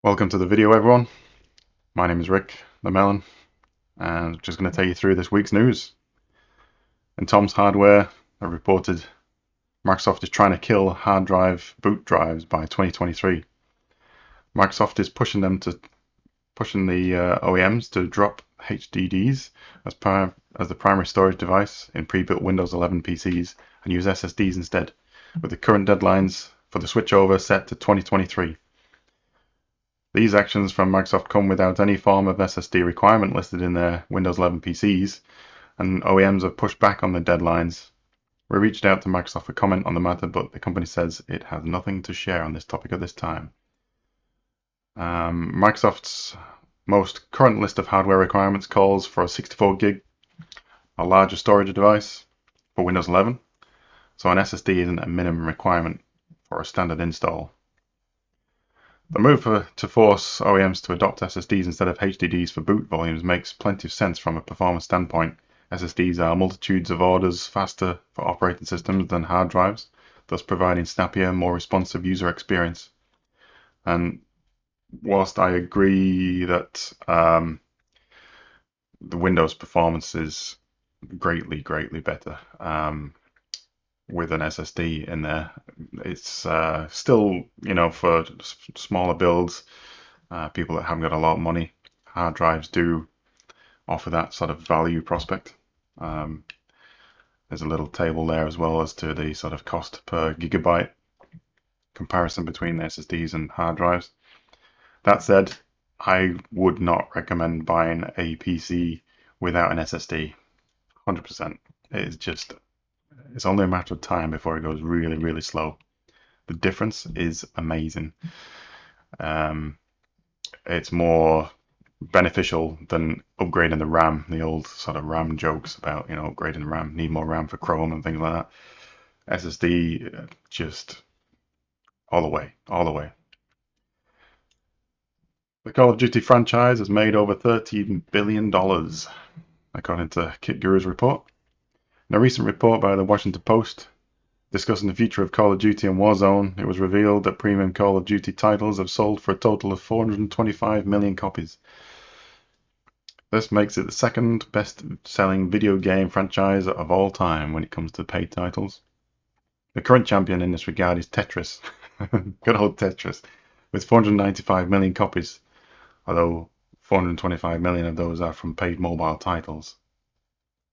Welcome to the video, everyone. My name is Rick the Melon, and I'm just going to take you through this week's news. In Tom's Hardware, I reported Microsoft is trying to kill hard drive boot drives by 2023. Microsoft is pushing the OEMs to drop HDDs as the primary storage device in pre-built Windows 11 PCs and use SSDs instead, with the current deadlines for the switchover set to 2023. These actions from Microsoft come without any form of SSD requirement listed in their Windows 11 PCs, and OEMs have pushed back on the deadlines. We reached out to Microsoft for comment on the matter, but the company says it has nothing to share on this topic at this time. Microsoft's most current list of hardware requirements calls for a 64 gig, a larger storage device for Windows 11, so an SSD isn't a minimum requirement for a standard install. The move to force OEMs to adopt SSDs instead of HDDs for boot volumes makes plenty of sense from a performance standpoint. SSDs are multitudes of orders faster for operating systems than hard drives, thus providing snappier, more responsive user experience. And whilst I agree that the Windows performance is greatly better with an SSD in there, it's still, for smaller builds, people that haven't got a lot of money, hard drives do offer that sort of value prospect. There's a little table there as well as to the sort of cost per gigabyte comparison between SSDs and hard drives. That said, I would not recommend buying a PC without an SSD. 100%. It's only a matter of time before it goes really slow. The difference is amazing. It's more beneficial than upgrading the RAM. The old sort of RAM jokes about, upgrading the RAM, need more RAM for Chrome and things like that. SSD, just all the way. The Call of Duty franchise has made over $13 billion, according to Kit Guru's report. In a recent report by the Washington Post discussing the future of Call of Duty and Warzone, it was revealed that premium Call of Duty titles have sold for a total of 425 million copies. This makes it the second best-selling video game franchise of all time when it comes to paid titles. The current champion in this regard is Tetris, good old Tetris, with 495 million copies, although 425 million of those are from paid mobile titles.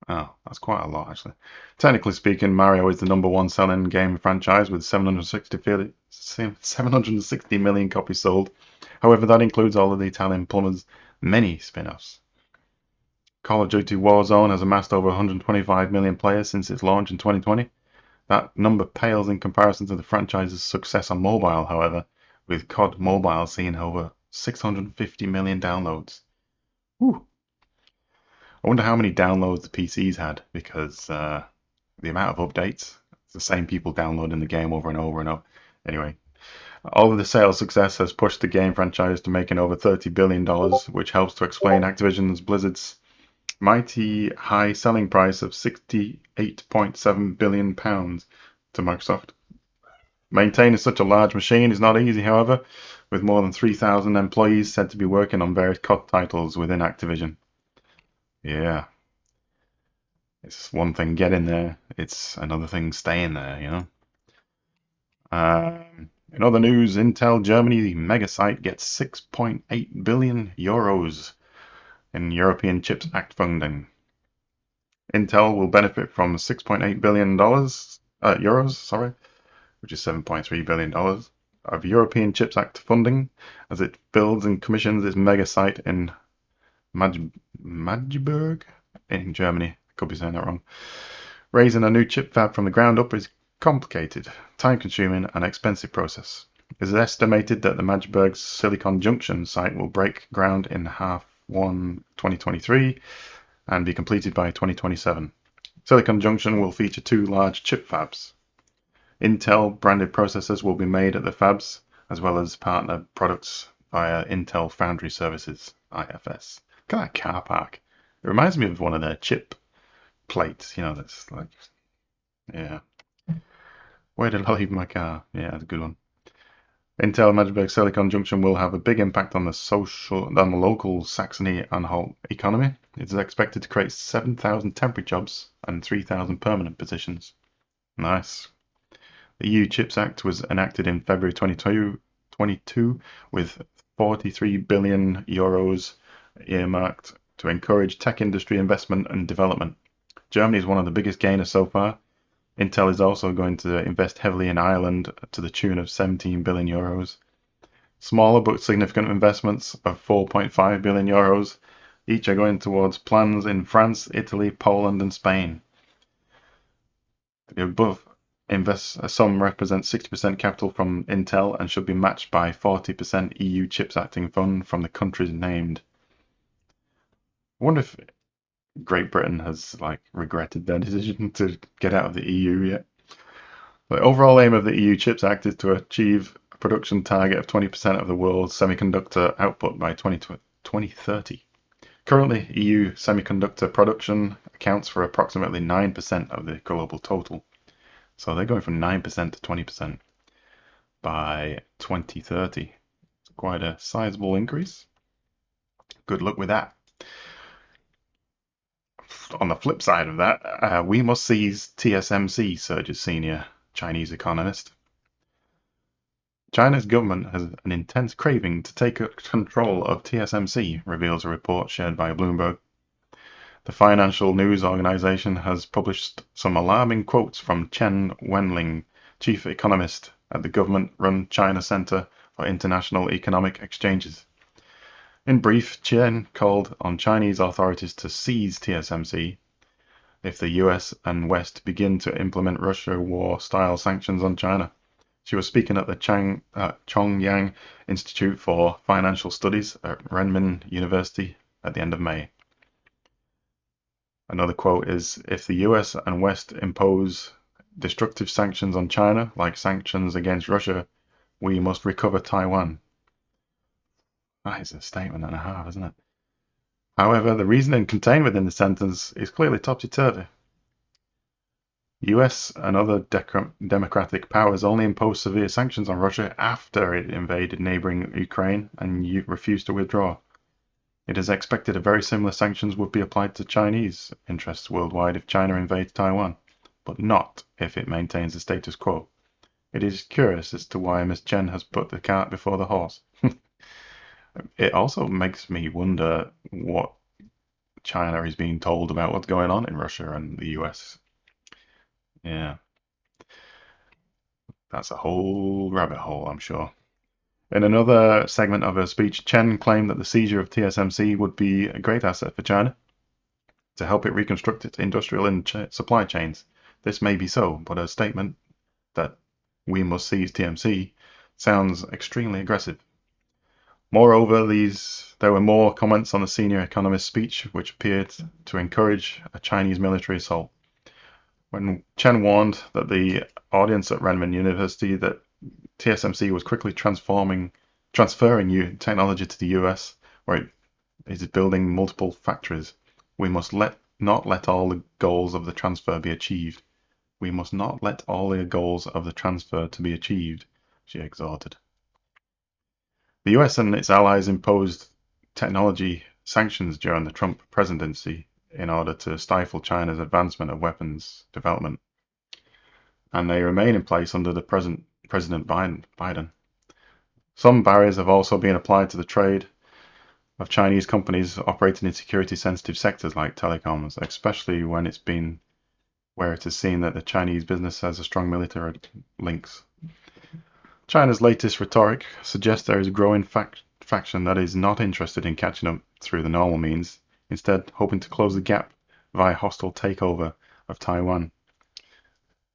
Oh, that's quite a lot, actually. Technically speaking, Mario is the number one selling game franchise with 760 million copies sold. However, that includes all of the Italian Plumber's many spin-offs. Call of Duty Warzone has amassed over 125 million players since its launch in 2020. That number pales in comparison to the franchise's success on mobile, however, with COD Mobile seeing over 650 million downloads. Whew. I wonder how many downloads the PCs had, because the amount of updates, it's the same people downloading the game over and over and over. Anyway, all of the sales success has pushed the game franchise to making over $30 billion, which helps to explain Activision's Blizzard's mighty high selling price of £68.7 billion to Microsoft. Maintaining such a large machine is not easy, however, with more than 3,000 employees said to be working on various COD titles within Activision. Yeah. It's one thing getting there, it's another thing staying there, In other news, Intel Germany, the mega site, gets 6.8 billion euros in European Chips Act funding. Intel will benefit from $6.8 billion, euros, which is $7.3 billion of European Chips Act funding as it builds and commissions its mega site in Magdeburg in Germany. I could be saying that wrong. Raising a new chip fab from the ground up is complicated, time-consuming, and expensive process. It is estimated that the Magdeburg Silicon Junction site will break ground in H1 2023 and be completed by 2027. Silicon Junction will feature two large chip fabs. Intel-branded processors will be made at the fabs, as well as partner products via Intel Foundry Services, IFS. Look at that car park. It reminds me of one of their chip plates, that's like, yeah. Where did I leave my car? Yeah, that's a good one. Intel Magdeburg Silicon Junction will have a big impact on the local Saxony-Anhalt economy. It is expected to create 7,000 temporary jobs and 3,000 permanent positions. Nice. The EU Chips Act was enacted in February 2022 with 43 billion euros earmarked to encourage tech industry investment and development. Germany is one of the biggest gainers so far. Intel is also going to invest heavily in Ireland to the tune of 17 billion euros. Smaller but significant investments of 4.5 billion euros each are going towards plans in France, Italy, Poland, and Spain. The above sum represents 60% capital from Intel and should be matched by 40% EU Chips Acting Fund from the countries named. I wonder if Great Britain has regretted their decision to get out of the EU yet. The overall aim of the EU Chips Act is to achieve a production target of 20% of the world's semiconductor output by 2030. Currently, EU semiconductor production accounts for approximately 9% of the global total. So they're going from 9% to 20% by 2030. It's quite a sizable increase. Good luck with that. On the flip side of that, we must seize TSMC, surges senior Chinese economist. China's government has an intense craving to take control of TSMC, reveals a report shared by Bloomberg. The financial news organization has published some alarming quotes from Chen Wenling, chief economist at the government-run China Center for International Economic Exchanges. In brief, Chen called on Chinese authorities to seize TSMC if the US and West begin to implement Russia war-style sanctions on China. She was speaking at the Chongyang Institute for Financial Studies at Renmin University at the end of May. Another quote is, if the US and West impose destructive sanctions on China, like sanctions against Russia, we must recover Taiwan. That is a statement and a half, isn't it? However, the reasoning contained within the sentence is clearly topsy-turvy. US and other democratic powers only imposed severe sanctions on Russia after it invaded neighboring Ukraine and refused to withdraw. It is expected a very similar sanctions would be applied to Chinese interests worldwide if China invades Taiwan, but not if it maintains the status quo. It is curious as to why Ms. Chen has put the cart before the horse. It also makes me wonder what China is being told about what's going on in Russia and the US. Yeah. That's a whole rabbit hole, I'm sure. In another segment of her speech, Chen claimed that the seizure of TSMC would be a great asset for China to help it reconstruct its industrial and supply chains. This may be so, but her statement that we must seize TSMC sounds extremely aggressive. Moreover, there were more comments on the senior economist's speech, which appeared to encourage a Chinese military assault. When Chen warned that the audience at Renmin University that TSMC was quickly transferring technology to the US, where it is building multiple factories, we must not let all the goals of the transfer be achieved. We must not let all the goals of the transfer to be achieved, she exhorted. The US and its allies imposed technology sanctions during the Trump presidency in order to stifle China's advancement of weapons development, and they remain in place under the present President Biden. Some barriers have also been applied to the trade of Chinese companies operating in security-sensitive sectors like telecoms, especially when where it is seen that the Chinese business has a strong military links. China's latest rhetoric suggests there is a growing faction that is not interested in catching up through the normal means, instead hoping to close the gap via hostile takeover of Taiwan.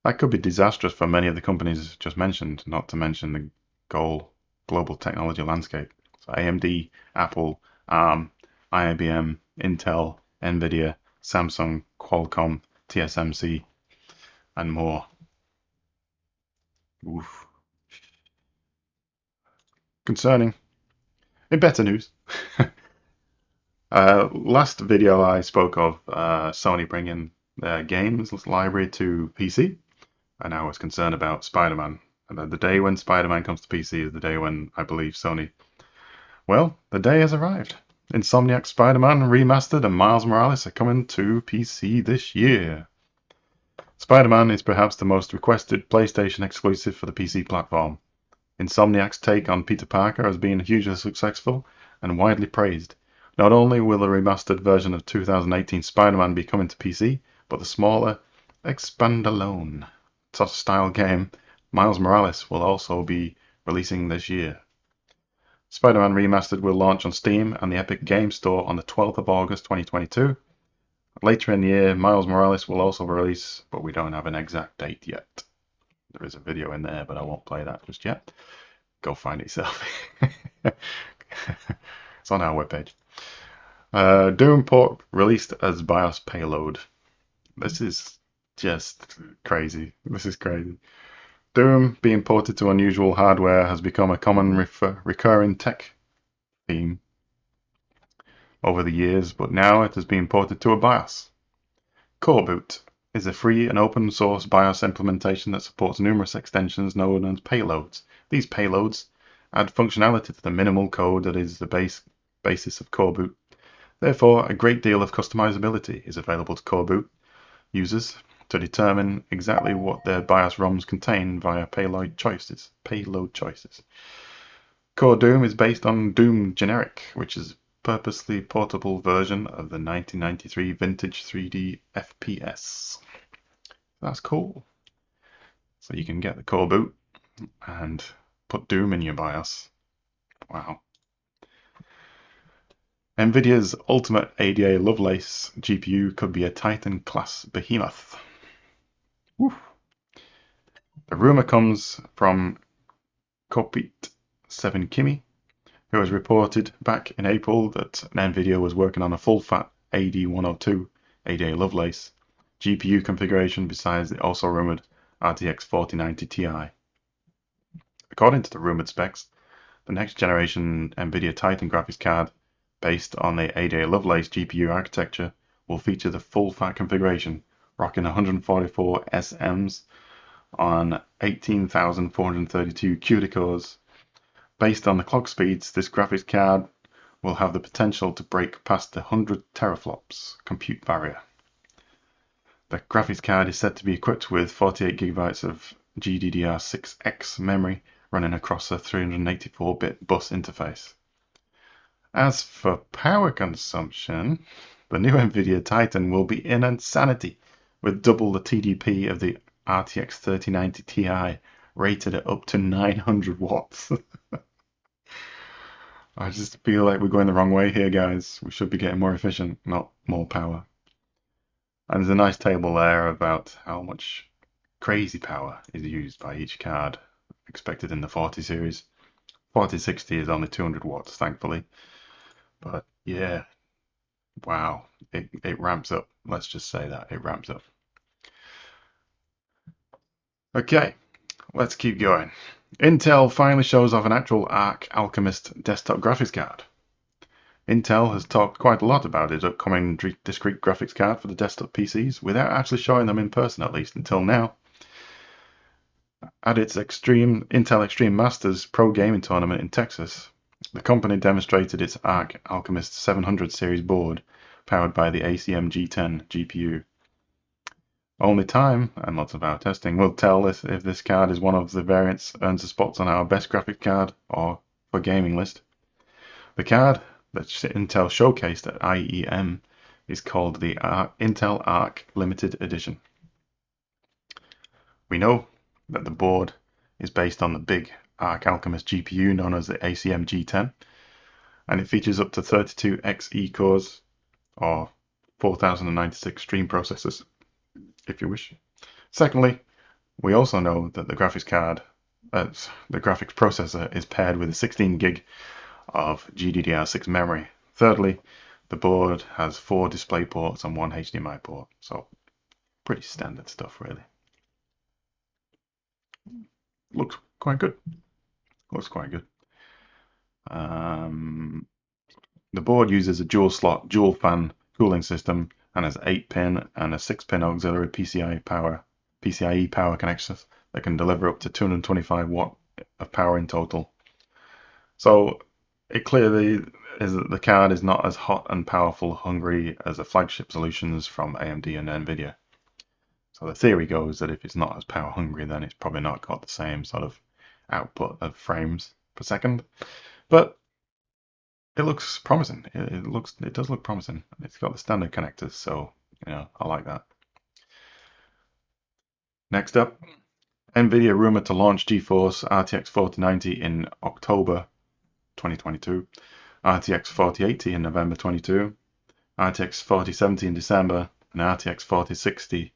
That could be disastrous for many of the companies just mentioned, not to mention the global technology landscape. So AMD, Apple, ARM, IBM, Intel, Nvidia, Samsung, Qualcomm, TSMC, and more. Oof. Concerning. In better news. Last video I spoke of Sony bringing their games library to PC, and I was concerned about SpiderMan And the day when Spider-Man comes to PC is the day when I believe Sony. Well, the day has arrived. Insomniac's Spider-Man Remastered and Miles Morales are coming to PC this year. Spider-Man is perhaps the most requested PlayStation exclusive for the PC platform. Insomniac's take on Peter Parker has been hugely successful and widely praised. Not only will the remastered version of 2018 Spider-Man be coming to PC, but the smaller, expandalone style game Miles Morales will also be releasing this year. Spider-Man Remastered will launch on Steam and the Epic Games Store on the 12th of August 2022. Later in the year, Miles Morales will also release, but we don't have an exact date yet. There is a video in there, but I won't play that just yet. Go find it yourself. It's on our webpage. Doom port released as BIOS payload. This is just crazy. This is crazy. Doom being ported to unusual hardware has become a common recurring tech theme over the years, but now it has been ported to a BIOS. Coreboot is a free and open source BIOS implementation that supports numerous extensions known as payloads. These payloads add functionality to the minimal code that is the basis of Coreboot. Therefore, a great deal of customizability is available to Coreboot users to determine exactly what their BIOS ROMs contain via payload choices. Core Doom is based on Doom Generic, which is a purposely portable version of the 1993 vintage 3D FPS. That's cool. So you can get the core boot and put Doom in your BIOS. Wow. Nvidia's ultimate ADA Lovelace GPU could be a Titan class behemoth. Woo. The rumor comes from Kopit7Kimi, who has reported back in April that Nvidia was working on a full-fat AD102 ADA Lovelace GPU configuration besides the also rumored RTX4090 Ti. According to the rumored specs, the next generation Nvidia Titan graphics card based on the ADA Lovelace GPU architecture will feature the full-fat configuration, rocking 144 SMs on 18,432 CUDA cores. Based on the clock speeds, this graphics card will have the potential to break past the 100 teraflops compute barrier. The graphics card is said to be equipped with 48 GB of GDDR6X memory running across a 384-bit bus interface. As for power consumption, the new Nvidia Titan will be in insanity, with double the TDP of the RTX 3090 Ti, rated at up to 900 watts. I just feel like we're going the wrong way here, guys. We should be getting more efficient, not more power. And there's a nice table there about how much crazy power is used by each card, expected in the 40 series. 4060 is only 200 watts, thankfully. But yeah, wow, it ramps up. Let's just say that, it ramps up. Okay, let's keep going. Intel finally shows off an actual Arc Alchemist desktop graphics card. Intel has talked quite a lot about its upcoming discrete graphics card for the desktop PCs without actually showing them in person, at least until now. At its Intel Extreme Masters Pro Gaming Tournament in Texas, the company demonstrated its Arc Alchemist 700 series board powered by the ACM G10 GPU. Only time, and lots of our testing, will tell if this card is one of the variants earns the spots on our best graphic card or for gaming list. The card that Intel showcased at IEM is called the Intel Arc Limited Edition. We know that the board is based on the big Arc Alchemist GPU known as the ACM G10, and it features up to 32 Xe cores or 4096 stream processors, if you wish. Secondly, we also know that the graphics processor is paired with a 16 gig of GDDR6 memory. Thirdly, the board has 4 display ports and 1 HDMI port, so pretty standard stuff really. Looks quite good. The board uses a dual slot, dual fan cooling system and has 8-pin and a 6-pin auxiliary PCIe power connections that can deliver up to 225 watt of power in total. So it clearly is that the card is not as hot and powerful hungry as the flagship solutions from AMD and Nvidia. So the theory goes that if it's not as power hungry, then it's probably not got the same sort of output of frames per second. But it looks promising. It does look promising. It's got the standard connectors, so I like that. Next up, Nvidia rumored to launch GeForce RTX 4090 in October 2022, RTX 4080 in November 22, RTX 4070 in December, and RTX 4060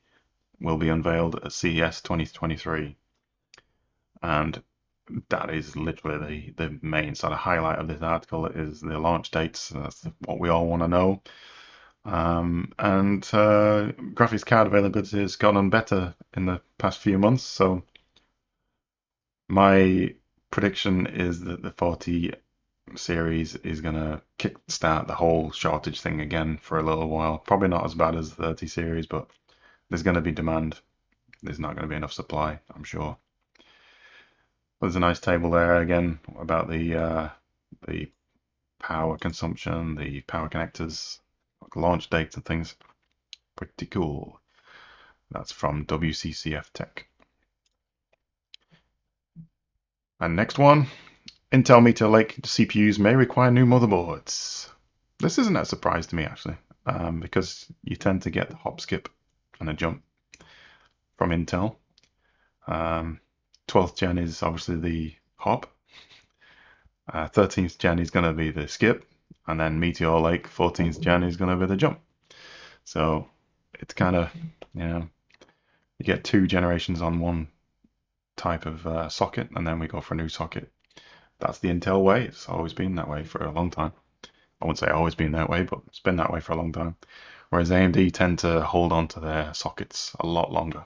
will be unveiled at CES 2023. And that is literally the main sort of highlight of this article is the launch dates. That's what we all want to know. Graphics card availability has gotten better in the past few months. So my prediction is that the 40 series is going to kickstart the whole shortage thing again for a little while. Probably not as bad as the 30 series, but there's going to be demand. There's not going to be enough supply, I'm sure. There's a nice table there again about the power consumption, the power connectors, launch dates and things. Pretty cool. That's from WCCF Tech. And next one, Intel Meteor Lake CPUs may require new motherboards. This isn't a surprise to me actually, because you tend to get the hop, skip, and a jump from Intel. 12th gen is obviously the hop. 13th gen is going to be the skip, and then Meteor Lake 14th gen is going to be the jump. So it's kind of, you get 2 generations on one type of socket, and then we go for a new socket. That's the Intel way. It's always been that way for a long time. I wouldn't say always been that way, but it's been that way for a long time. Whereas AMD tend to hold on to their sockets a lot longer.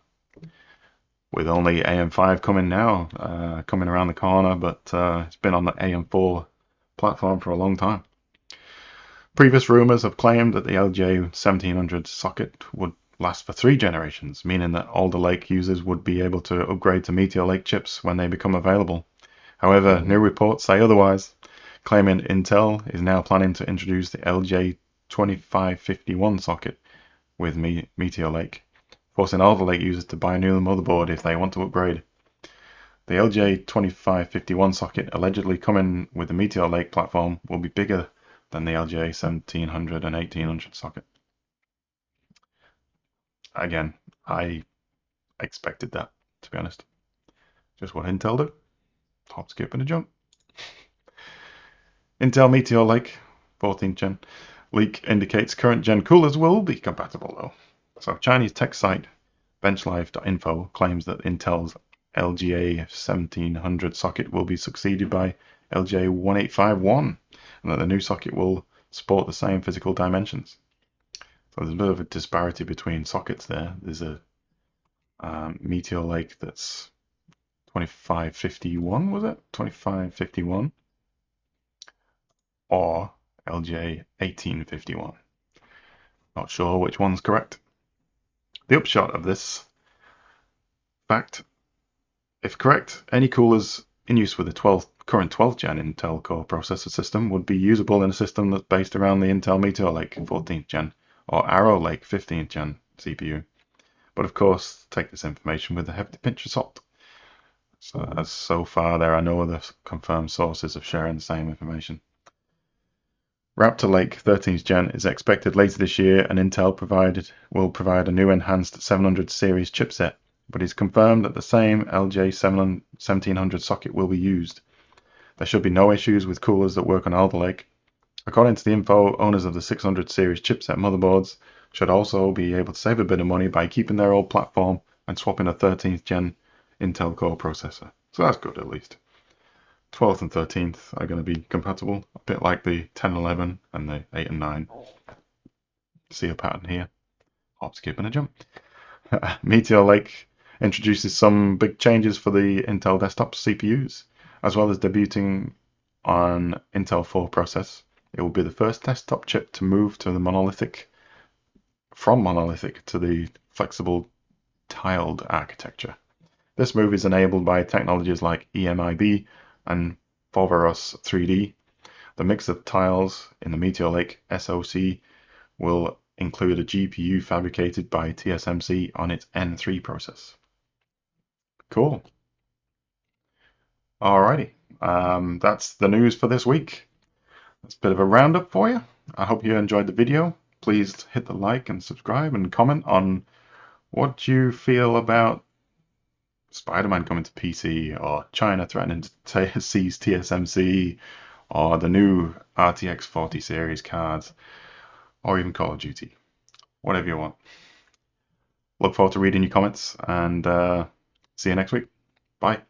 With only AM5 coming now, coming around the corner, but it's been on the AM4 platform for a long time. Previous rumors have claimed that the LJ1700 socket would last for 3 generations, meaning that Alder Lake users would be able to upgrade to Meteor Lake chips when they become available. However, new reports say otherwise, claiming Intel is now planning to introduce the LJ2551 socket with Meteor Lake, forcing Alder Lake users to buy a new motherboard if they want to upgrade. The LJ2551 socket, allegedly coming with the Meteor Lake platform, will be bigger than the LJ1700 and 1800 socket. Again, I expected that, to be honest. Just what Intel do. Hop, skip, and a jump. Intel Meteor Lake 14th gen leak indicates current gen coolers will be compatible though. So Chinese tech site benchlife.info claims that Intel's LGA 1700 socket will be succeeded by LJ1851 and that the new socket will support the same physical dimensions. So there's a bit of a disparity between sockets there. There's a Meteor Lake that's 2551, was it? 2551 or LJ 1851. Not sure which one's correct. The upshot of this fact, if correct, any coolers in use with the current 12th gen Intel Core processor system would be usable in a system that's based around the Intel Meteor Lake 14th gen or Arrow Lake 15th gen CPU. But of course, take this information with a hefty pinch of salt. So far, there are no other confirmed sources of sharing the same information. Raptor Lake 13th gen is expected later this year, and Intel will provide a new enhanced 700 series chipset, but it's confirmed that the same LJ1700 socket will be used. There should be no issues with coolers that work on Alder Lake. According to the info, owners of the 600 series chipset motherboards should also be able to save a bit of money by keeping their old platform and swapping a 13th gen Intel Core processor. So that's good at least. 12th and 13th are going to be compatible, a bit like the 1011 and the 8 and 9. See a pattern here. Hop, skip, and a jump. Meteor Lake introduces some big changes for the Intel desktop CPUs, as well as debuting on Intel 4 process. It will be the first desktop chip to move to the from monolithic to the flexible tiled architecture. This move is enabled by technologies like EMIB and Foveros 3D. The mix of tiles in the Meteor Lake SoC will include a GPU fabricated by TSMC on its N3 process. Cool. Alrighty, that's the news for this week. That's a bit of a roundup for you. I hope you enjoyed the video. Please hit the like and subscribe and comment on what you feel about SpiderMan coming to PC, or China threatening to seize TSMC, or the new RTX 40 series cards, or even Call of Duty. Whatever you want. Look forward to reading your comments, and see you next week. Bye.